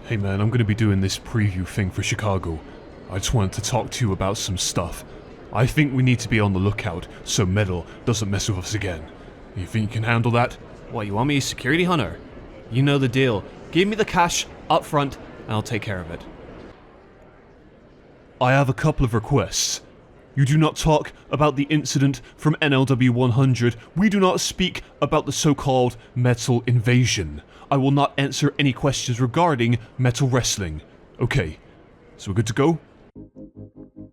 Hey man, I'm gonna be doing this preview thing for Chicago. I just wanted to talk to you about some stuff. I think we need to be on the lookout so Metal doesn't mess with us again. You think you can handle that? What, you want me a security hunter? You know the deal. Give me the cash up front and I'll take care of it. I have a couple of requests. You do not talk about the incident from NLW 100. We do not speak about the so-called Metal Invasion. I will not answer any questions regarding Metal Wrestling. Okay, so we're good to go?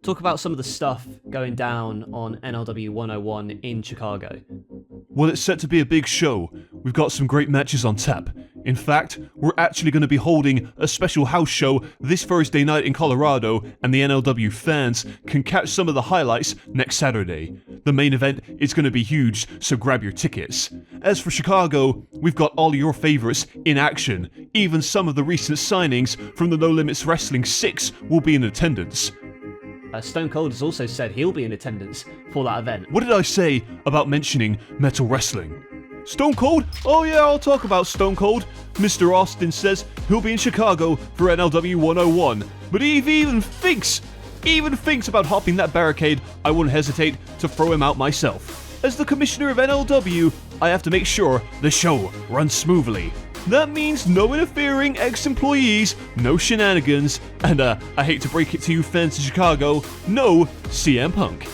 Talk about some of the stuff going down on NLW 101 in Chicago. Well, it's set to be a big show. We've got some great matches on tap. In fact, we're actually going to be holding a special house show this Thursday night in Colorado, and the NLW fans can catch some of the highlights next Saturday. The main event is going to be huge, so grab your tickets. As for Chicago, we've got all your favorites in action. Even some of the recent signings from the No Limits Wrestling 6 will be in attendance. Stone Cold has also said he'll be in attendance for that event. What did I say about mentioning Metal Wrestling? Stone Cold? Oh yeah, I'll talk about Stone Cold. Mr. Austin says he'll be in Chicago for NLW 101. But if he even thinks about hopping that barricade, I wouldn't hesitate to throw him out myself. As the commissioner of NLW, I have to make sure the show runs smoothly. That means no interfering ex-employees, no shenanigans, and I hate to break it to you fans in Chicago, no CM Punk.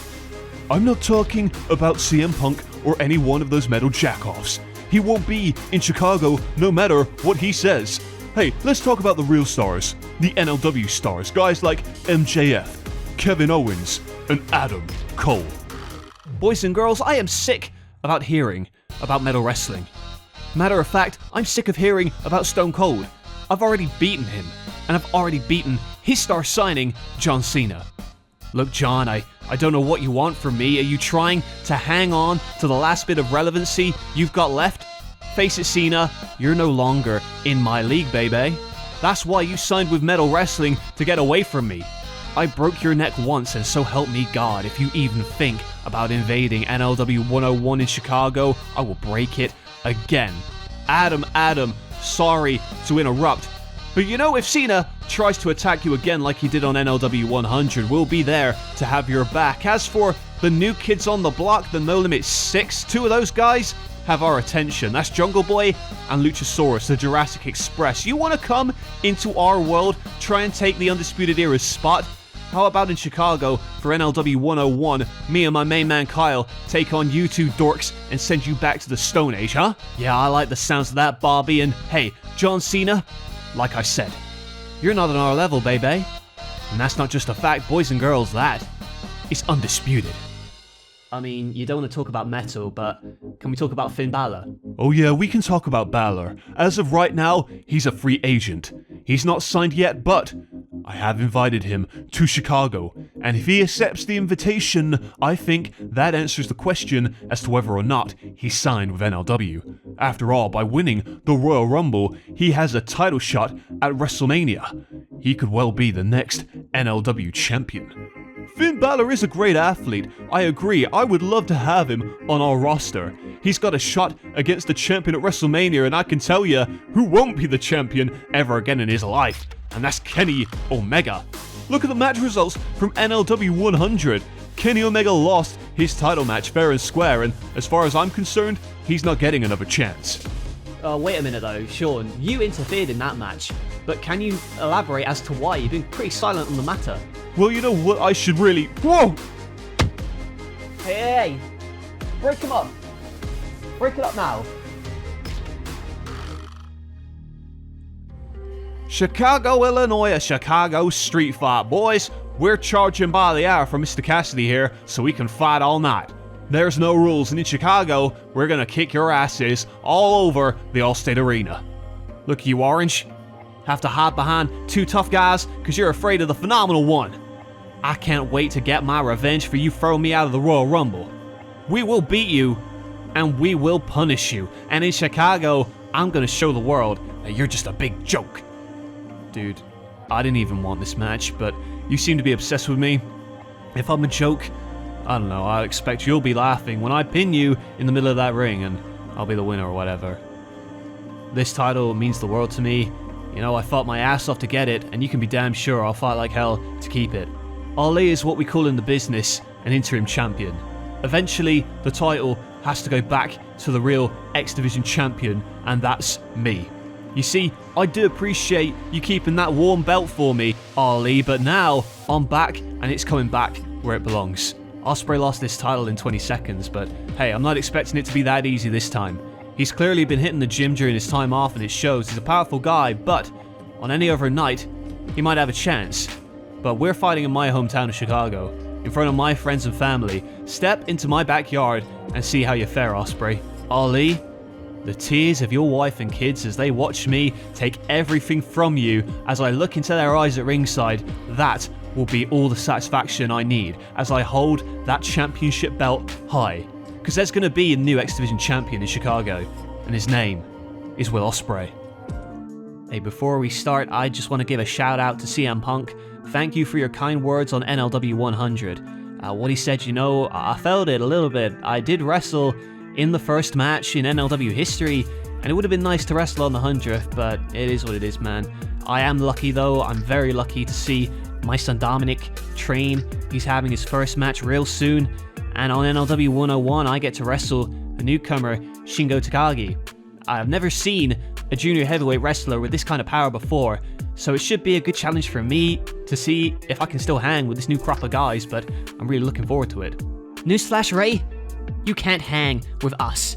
I'm not talking about CM Punk or any one of those metal jackoffs. He won't be in Chicago no matter what he says. Hey, let's talk about the real stars, the NLW stars, guys like MJF, Kevin Owens, and Adam Cole. Boys and girls, I am sick about hearing about metal wrestling. Matter of fact, I'm sick of hearing about Stone Cold. I've already beaten him, and I've already beaten his star signing, John Cena. Look, John, I don't know what you want from me. Are you trying to hang on to the last bit of relevancy you've got left? Face it, Cena, you're no longer in my league, baby. That's why you signed with Metal Wrestling, to get away from me. I broke your neck once, and so help me God, if you even think about invading NLW 101 in Chicago, I will break it again. Adam, sorry to interrupt, but you know, if Cena tries to attack you again like he did on NLW 100, we'll be there to have your back. As for the new kids on the block, the No Limit 6, two of those guys have our attention. That's Jungle Boy and Luchasaurus, the Jurassic Express. You want to come into our world, try and take the Undisputed Era's spot? How about in Chicago for NLW 101, me and my main man Kyle take on you two dorks and send you back to the Stone Age, huh? Yeah, I like the sounds of that, Bobby, and hey, John Cena, like I said, you're not on our level, baby. And that's not just a fact, boys and girls, that is undisputed. I mean, you don't want to talk about metal, but can we talk about Finn Balor? Oh yeah, we can talk about Balor. As of right now, he's a free agent. He's not signed yet, but I have invited him to Chicago, and if he accepts the invitation, I think that answers the question as to whether or not he signed with NLW. After all, by winning the Royal Rumble, he has a title shot at WrestleMania. He could well be the next NLW champion. Finn Balor is a great athlete, I agree. I would love to have him on our roster. He's got a shot against the champion at WrestleMania, and I can tell you who won't be the champion ever again in his life, and that's Kenny Omega. Look at the match results from NLW 100. Kenny Omega lost his title match fair and square, and as far as I'm concerned, he's not getting another chance. Wait a minute though, Sean, you interfered in that match, but can you elaborate as to why? You've been pretty silent on the matter. Well, you know what, I should really... Whoa! Hey, break him up. Break it up now. Chicago, Illinois, a Chicago street fight. Boys, we're charging by the hour from Mr. Cassidy here, so we can fight all night. There's no rules, and in Chicago, we're gonna kick your asses all over the Allstate Arena. Look, you Orange, have to hide behind two tough guys because you're afraid of the phenomenal one. I can't wait to get my revenge for you throwing me out of the Royal Rumble. We will beat you, and we will punish you. And in Chicago, I'm gonna show the world that you're just a big joke. Dude, I didn't even want this match, but you seem to be obsessed with me. If I'm a joke, I don't know, I expect you'll be laughing when I pin you in the middle of that ring and I'll be the winner or whatever. This title means the world to me, You know, I fought my ass off to get it, and you can be damn sure I'll fight like hell to keep it. Ali is what we call in the business an interim champion. Eventually, the title has to go back to the real X Division champion, and that's me. You see, I do appreciate you keeping that warm belt for me, Ali, but now I'm back, and it's coming back where it belongs. Ospreay lost this title in 20 seconds, but hey, I'm not expecting it to be that easy this time. He's clearly been hitting the gym during his time off, and it shows. He's a powerful guy, but on any other night, he might have a chance. But we're fighting in my hometown of Chicago, in front of my friends and family. Step into my backyard and see how you fare, Ospreay. Ali, the tears of your wife and kids as they watch me take everything from you as I look into their eyes at ringside, that will be all the satisfaction I need as I hold that championship belt high. Because there's going to be a new X Division champion in Chicago, and his name is Will Ospreay. Hey, before we start, I just want to give a shout out to CM Punk. Thank you for your kind words on NLW 100. What he said, you know, I felt it a little bit. I did wrestle in the first match in NLW history, and it would have been nice to wrestle on the 100th, but it is what it is, man. I am lucky though, I'm very lucky to see my son Dominic train. He's having his first match real soon, and on NLW 101 I get to wrestle a newcomer, Shingo Takagi. I've never seen a junior heavyweight wrestler with this kind of power before, so it should be a good challenge for me to see if I can still hang with this new crop of guys, but I'm really looking forward to it. Newsflash, Ray, you can't hang with us.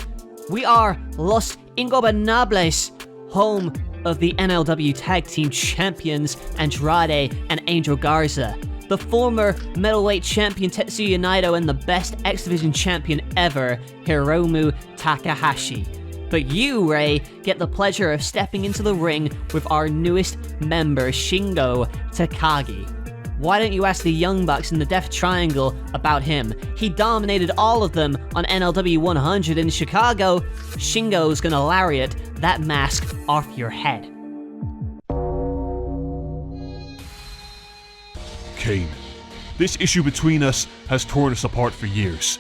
We are Los Ingobernables, home of the NLW Tag Team Champions Andrade and Angel Garza, the former middleweight champion Tetsuya Naito, and the best X Division champion ever, Hiromu Takahashi. But you, Ray, get the pleasure of stepping into the ring with our newest member, Shingo Takagi. Why don't you ask the Young Bucks in the Death Triangle about him? He dominated all of them on NLW 100 in Chicago. Shingo's gonna lariat that mask off your head. Kane, this issue between us has torn us apart for years.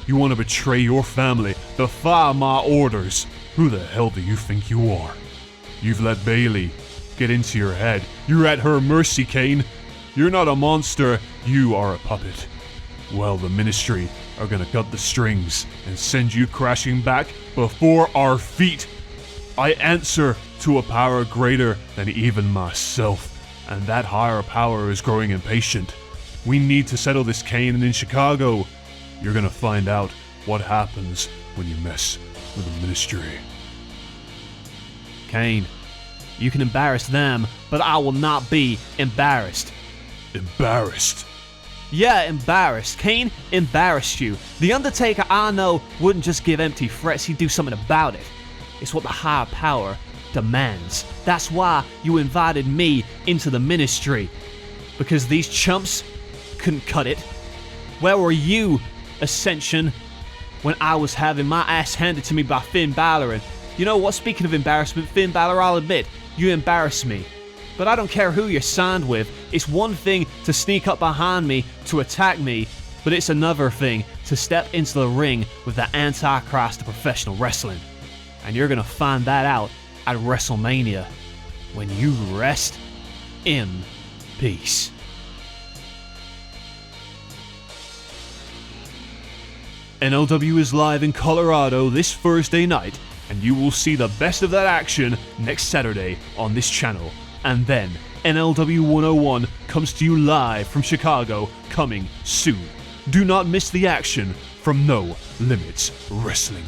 You want to betray your family, defy my orders. Who the hell do you think you are? You've let Bailey get into your head. You're at her mercy, Kane. You're not a monster, you are a puppet. Well, the Ministry are gonna cut the strings and send you crashing back before our feet. I answer to a power greater than even myself, and that higher power is growing impatient. We need to settle this, Kane, and in Chicago, you're gonna find out what happens when you mess with the Ministry. Kane, you can embarrass them, but I will not be embarrassed. Embarrassed? Yeah, embarrassed. Kane embarrassed you. The Undertaker, I know, wouldn't just give empty threats, he'd do something about it. It's what the higher power demands. That's why you invited me into the Ministry. Because these chumps couldn't cut it. Where were you, Ascension, when I was having my ass handed to me by Finn Balor? And you know what, speaking of embarrassment, Finn Balor, I'll admit, you embarrassed me. But I don't care who you're signed with. It's one thing to sneak up behind me to attack me, but it's another thing to step into the ring with the Antichrist of professional wrestling. And you're gonna find that out at WrestleMania, when you rest in peace. NLW is live in Colorado this Thursday night, and you will see the best of that action next Saturday on this channel. And then NLW 101 comes to you live from Chicago, coming soon. Do not miss the action from No Limits Wrestling.